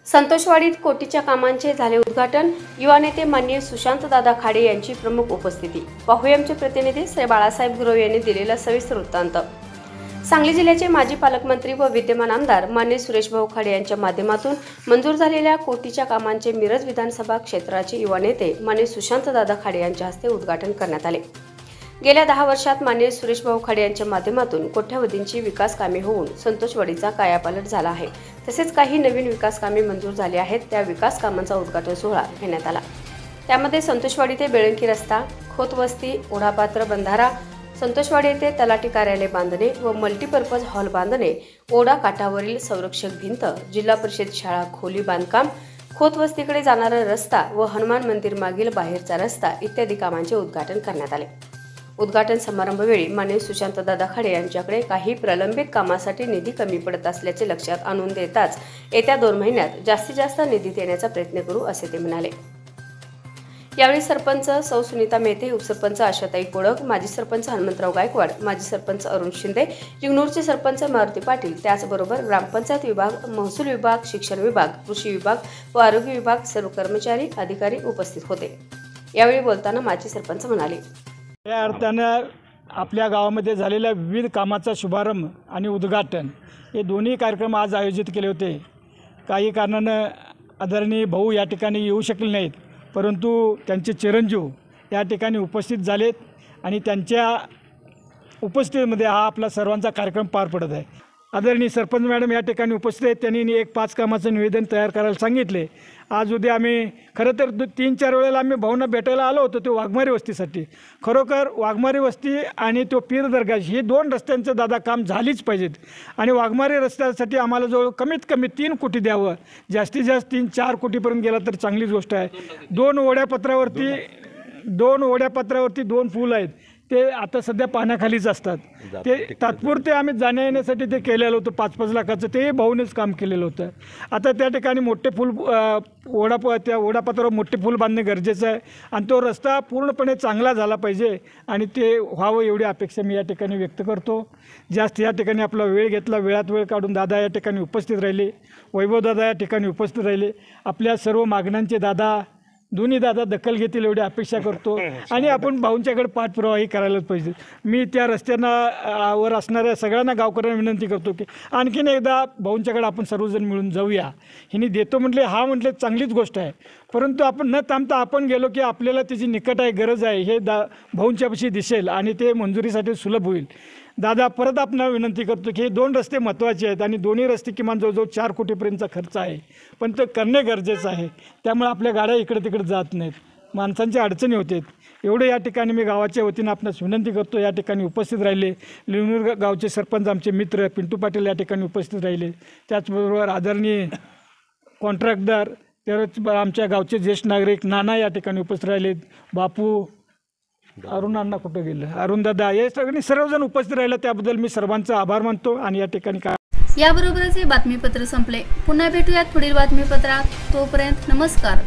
संतोषवाडीत कोटीच्या कामांचे झाले उद्घाटन। युवा नेते माननीय सुशांतदादा खाडे यांची प्रमुख उपस्थिती। पाहूया आमचे प्रतिनिधी श्री बाळासाहेब गुरव यांनी दिलेला सविस्तर वृत्तांत। सांगली जिल्ह्याचे माजी पालकमंत्री व विद्यमान आमदार माननीय सुरेश भाऊ खाडे यांच्या माध्यमातून मंजूर झालेल्या कोटीच्या कामांचे मिरज विधानसभा क्षेत्राचे युवा नेते माननीय सुशांतदादा खाडे यांच्या हस्ते उद्घाटन करण्यात आले। गेल्या 10 वर्षात माननीय सुरेश भाऊ खाडे यांच्या माध्यमातून कोट्यवधींची विकास कामे होऊन संतोषवाडीचा कायापालट झाला आहे। तसेच काही नवीन विकास कामे मंजूर झाली आहेत। त्या विकास कामांचा उद्घाटन सोहळा घेण्यात आला। त्यामध्ये संतोषवाडी ते बेळंकी रस्ता, खोतवस्ती, ओढापात्र बंधारा, संतोषवाडी येथे तलाठी कार्यालय बांधणे व मल्टीपर्पज हॉल बांधणे, ओढा काठावरील संरक्षक भिंत, जिल्हा परिषद शाळा खोली बांधकाम, खोतवस्तीकडे जाणारा रस्ता व हनुमान मंदिर मागील बाहेरचा रस्ता इत्यादी कामांचे उद्घाटन करण्यात आले। उद्घाटन समारंभवेळी माननीय सुशांतदादा खाडे यांच्याकडे काही प्रलंबित कामासाठी निधी कमी पडत असल्याचे लक्षात आणून देताच येत्या 2 महिन्यात जास्तीत जास्त निधी देण्याचा प्रयत्न करू असे ते म्हणाले। यावेळी सरपंच सौ सुनीता मेहते, उपसरपंच आशाताई कोडक, माजी सरपंच हनुमंतराव गायकवाड, माजी सरपंच अरुण शिंदे, जिंगनूरचे सरपंच मारुती पाटील, त्याचबरोबर ग्रामपंचायत विभाग, महसूल विभाग, शिक्षण विभाग, कृषी विभाग व आरोग्य विभाग सर्व कर्मचारी अधिकारी उपस्थित होते। यावेळी बोलताना माजी सरपंच म्हणाले, या अर्थानं आपल्या गावामध्ये झालेल्या विविध कामाचा शुभारंभ आणि उद्घाटन हे दोन्ही कार्यक्रम आज आयोजित केले होते। काही कारणानं आदरणीय भाऊ या ठिकाणी येऊ शकले नाहीत, परंतु त्यांचे चिरंजीव या ठिकाणी उपस्थित झालेत आणि त्यांच्या उपस्थितीमध्ये हा आपला सर्वांचा कार्यक्रम पार पडत आहे। आदरणीय सरपंच मॅडम या ठिकाणी उपस्थित आहेत। त्यांनी एक 5 कामाचं निवेदन तयार करायला सांगितले। आज उद्या आम्ही खरं तर 3-4 वेळेला आम्ही भाऊंना भेटायला आलो होतो तो वाघमारी वस्तीसाठी। खरोखर वाघमारी वस्ती आणि तो पीर दर्गा ही 2 रस्त्यांचं दादा काम झालीच पाहिजेत आणि वाघमारी रस्त्यासाठी आम्हाला जो कमीत कमी 3 कोटी द्यावं, जास्तीत जास्त 3-4 कोटीपर्यंत गेला तर चांगलीच गोष्ट आहे। 2 ओढ्यापत्रावरती 2 पूल आहेत, ते आता सध्या पाण्याखालीच असतात। ते तात्पुरते आम्ही जाण्या येण्यासाठी ते केलेलं होतं 5-5 लाखाचं, ते भाऊनेच काम केलेलं होतं। आता त्या ठिकाणी मोठे पूल त्या ओढापात्रावर मोठे पूल बांधणे गरजेचं आहे आणि तो रस्ता पूर्णपणे चांगला झाला पाहिजे आणि ते व्हावं एवढी अपेक्षा मी या ठिकाणी व्यक्त करतो। जास्त या ठिकाणी आपला वेळ घेतला, वेळात वेळ काढून दादा या ठिकाणी उपस्थित राहिले, वैभव दादा या ठिकाणी उपस्थित राहिले। आपल्या सर्व मागण्यांचे दादा दोन्ही दादा दखल घेतील एवढी अपेक्षा करतो आणि आपण भाऊंच्याकडे पाठपुरावाही करायलाच पाहिजे। मी त्या रस्त्यांना वर असणाऱ्या सगळ्यांना गावकऱ्यांना विनंती करतो की आणखीन एकदा भाऊंच्याकडे आपण सर्वजण मिळून जाऊया। हिने देतो म्हटले, हा म्हटले चांगलीच गोष्ट आहे, परंतु आपण न थांबता आपण गेलो की आपल्याला त्याची निकट आहे, गरज आहे हे भाऊंच्यापाशी दिसेल आणि ते मंजुरीसाठी सुलभ होईल। दादा परत आपणाला विनंती करतो की हे 2 रस्ते महत्त्वाचे आहेत आणि दोन्ही रस्ते किमान जवळजवळ 4 कोटीपर्यंतचा खर्च आहे, पण ते करणे गरजेचं आहे। त्यामुळे आपल्या गाड्या इकडे तिकडे जात नाहीत, माणसांच्या अडचणी होतात। एवढं या ठिकाणी मी गावाच्या वतीनं आपणास विनंती करतो। या ठिकाणी उपस्थित राहिले लिवणूर गावचे सरपंच आमचे मित्र पिंटू पाटील या ठिकाणी उपस्थित राहिले, त्याचबरोबर आदरणीय कॉन्ट्रॅक्टदार, त्याच आमच्या गावचे ज्येष्ठ नागरिक नाना या ठिकाणी उपस्थित राहिलेत, बापू, अरुण अण्णा कुठं गेलं, अरुण दादा, हे सगळ्यांनी सर्वजण उपस्थित राहिलं, त्याबद्दल मी सर्वांचा आभार मानतो। आणि या ठिकाणी याबरोबरच हे बातमीपत्र संपले। पुन्हा भेटूयात पुढील बातमीपत्रात, तोपर्यंत नमस्कार।